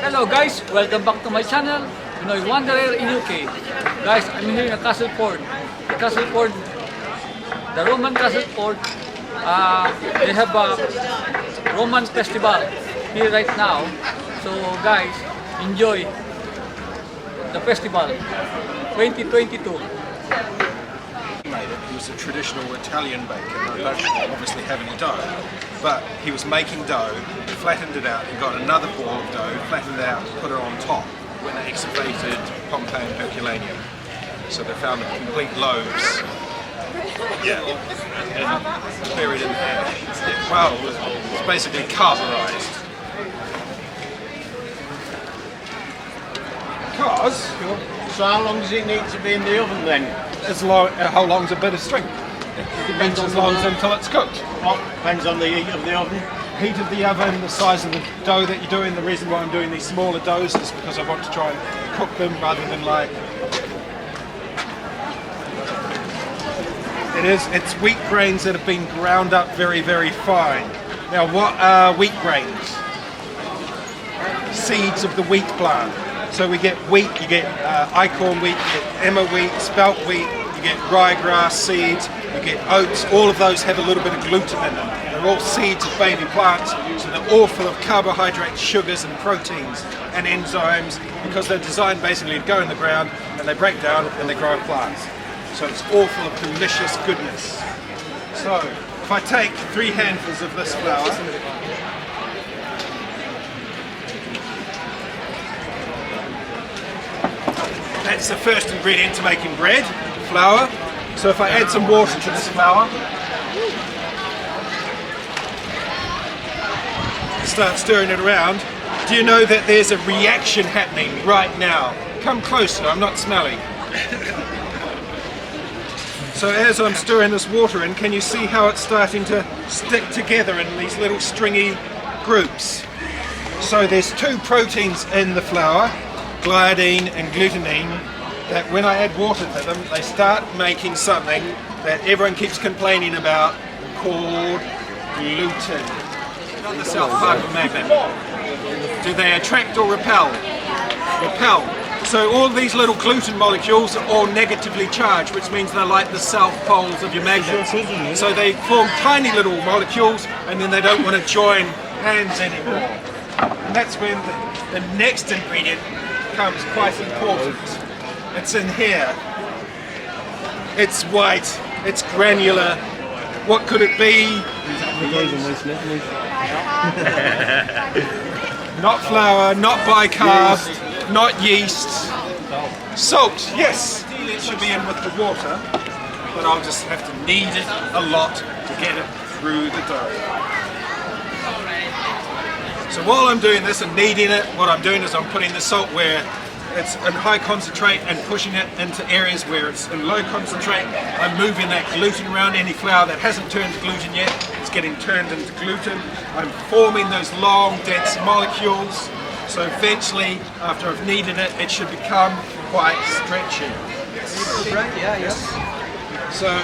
Hello guys, welcome back to my channel, Pinoy Wanderer in UK. Guys, I'm here in Castleford. The Roman Castleford, they have a Roman Festival here right now. So guys, enjoy the festival 2022. He was a traditional Italian baker. I don't obviously have any dough, but he was making dough, flattened it out, he got another ball of dough, flattened it out, put it on top when they excavated Pompeii and Herculaneum. So they found the complete loaves. Yeah, and buried in ash. Well, it's basically carburized. Because, so how long does it need to be in the oven then? How long's a bit of string? It depends as long as until it's cooked. What depends on the heat of the oven? Heat of the oven, the size of the dough that you're doing. The reason why I'm doing these smaller doughs is because I want to try and cook them rather than like... It's wheat grains that have been ground up very, very fine. Now what are wheat grains? Seeds of the wheat plant. So we get wheat, you get acorn wheat, you get emmer wheat, spelt wheat, you get ryegrass seeds, you get oats. All of those have a little bit of gluten in them. They're all seeds of baby plants, so they're all full of carbohydrates, sugars and proteins and enzymes, because they're designed basically to go in the ground and they break down and they grow plants. So it's all full of delicious goodness. So if I take 3 handfuls of this flour, that's the first ingredient to making bread, flour. So if I add some water to this flour, start stirring it around, do you know that there's a reaction happening right now? Come closer, I'm not smelly. So as I'm stirring this water in, can you see how it's starting to stick together in these little stringy groups? So there's 2 proteins in the flour, gliadine and glutenine, that when I add water to them, they start making something that everyone keeps complaining about called gluten. On the south part of the magnet. Do they attract or repel? Repel. So all these little gluten molecules are all negatively charged, which means they're like the south poles of your magnet. So they form tiny little molecules and then they don't want to join hands anymore. And that's when the next ingredient becomes quite important. It's in here. It's white, it's granular. What could it be? Not flour, not bicarb, not yeast. Salt, yes! It should be in with the water, but I'll just have to knead it a lot to get it through the dough. So while I'm doing this and kneading it, what I'm doing is I'm putting the salt where it's in high concentrate and pushing it into areas where it's in low concentrate. I'm moving that gluten around. Any flour that hasn't turned to gluten yet, it's getting turned into gluten. I'm forming those long, dense molecules. So eventually, after I've kneaded it, it should become quite stretchy. Yes. So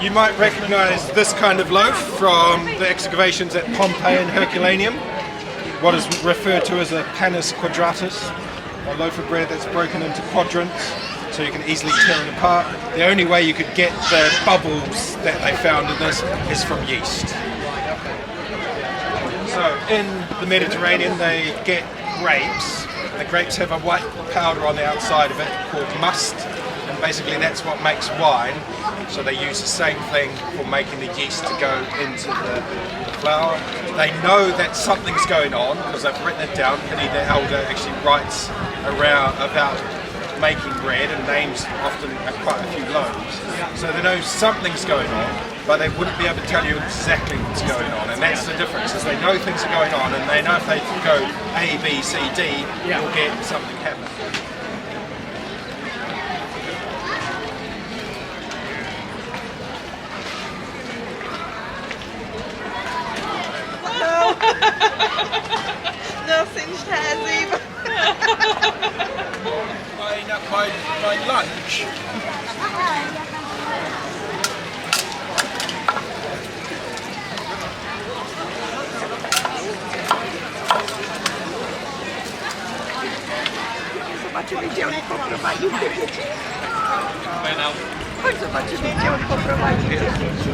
you might recognize this kind of loaf from the excavations at Pompeii and Herculaneum. What is referred to as a panis quadratus, a loaf of bread that's broken into quadrants, so you can easily tear it apart. The only way you could get the bubbles that they found in this is from yeast. So in the Mediterranean they get grapes. The grapes have a white powder on the outside of it called must, and basically that's what makes wine. So they use the same thing for making the yeast to go into the flour. They know that something's going on because they've written it down. Penny the Elder actually writes around about making bread and names often quite a few loaves. So they know something's going on, but they wouldn't be able to tell you exactly what's going on. And that's the difference, is they know things are going on and they know if they go A, B, C, D, you'll get something happen. No singed hairs even. My lunch. gdzie on poprowadził te dzieci. Chodź zobaczymy, gdzie on poprowadził te dzieci.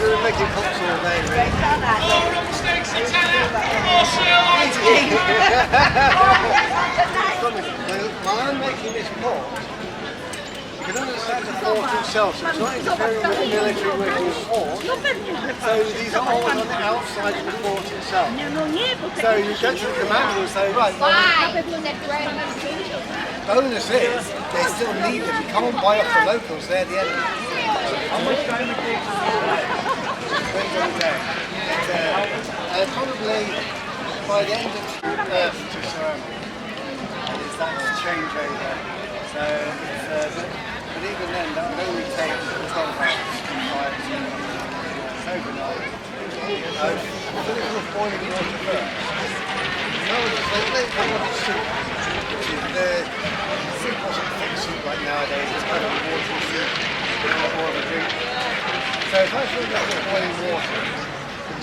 We're making hops all day, really. While I'm making this pot, you can understand the fort itself, so it's not interfering with the military working fort. So these are all on the outside of the fort itself. So you go to the commander and say, right, bonus is, they still need them. You can't buy off the locals, they're the enemy. Probably by the end of Earth to ceramic, and it's that changeover. So, but even then, that would only take 12 hours overnight. Fill it with boiling water first. No, they want soup. The soup wasn't thick soup like nowadays. It's kind of a watery soup, more of a drink. So if I fill that with boiling water,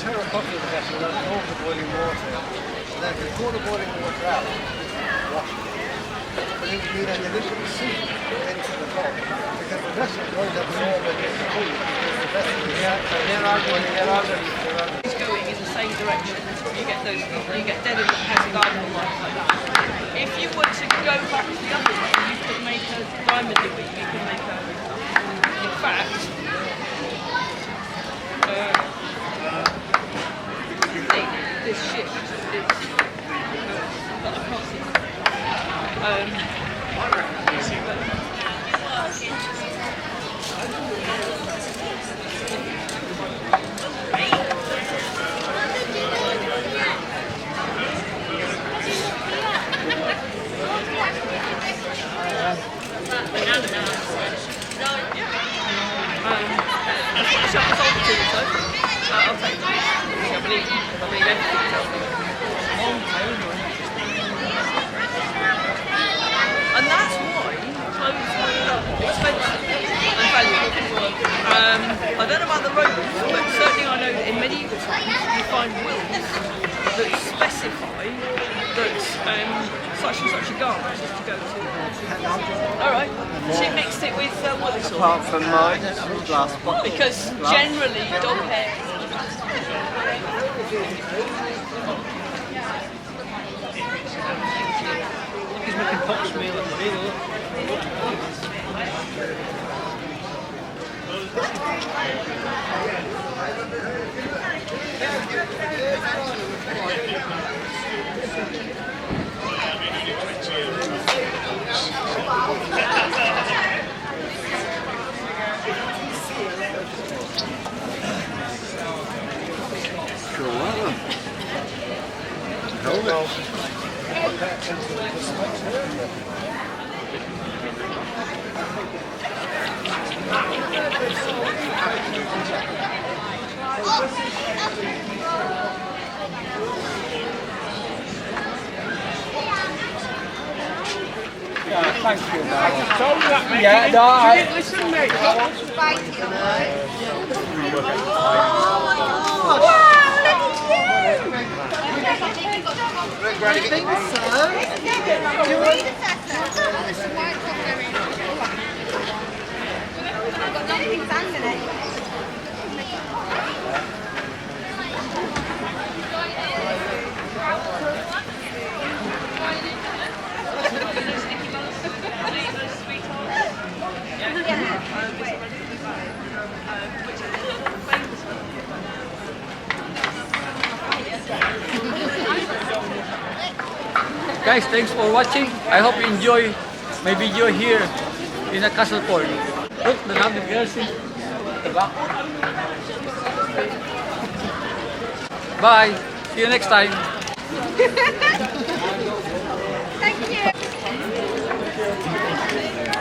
turn a pot of the vessel and all the boiling water, and then if you pour the boiling water out, wash it. And you then deliver the soup into the pot, because the vessel won't absorb it in the food, because the vessel is It's going in the same direction. You get those, you get dead in the hexagonal lines like that. If you were to go back to the other way, you could make a diamond loop, you could make a, in fact, this shift is, but I can't I'll take it. I believe everything else. And that's why clothes are expensive and valuable. I don't know about the Romans, but certainly I know that in medieval times you find wills that specify that such and such a garment is to go to. Alright, she mixed it with wool. apart from mine, glass pot. Because generally dog hair. He's making pots meal at the meal. Thank you. Yeah, no, I didn't listen, mate. Guys, thanks for watching. I hope you enjoy my video here in the Castleford. Look, the namin girls in the back. Bye. See you next time. Thank you.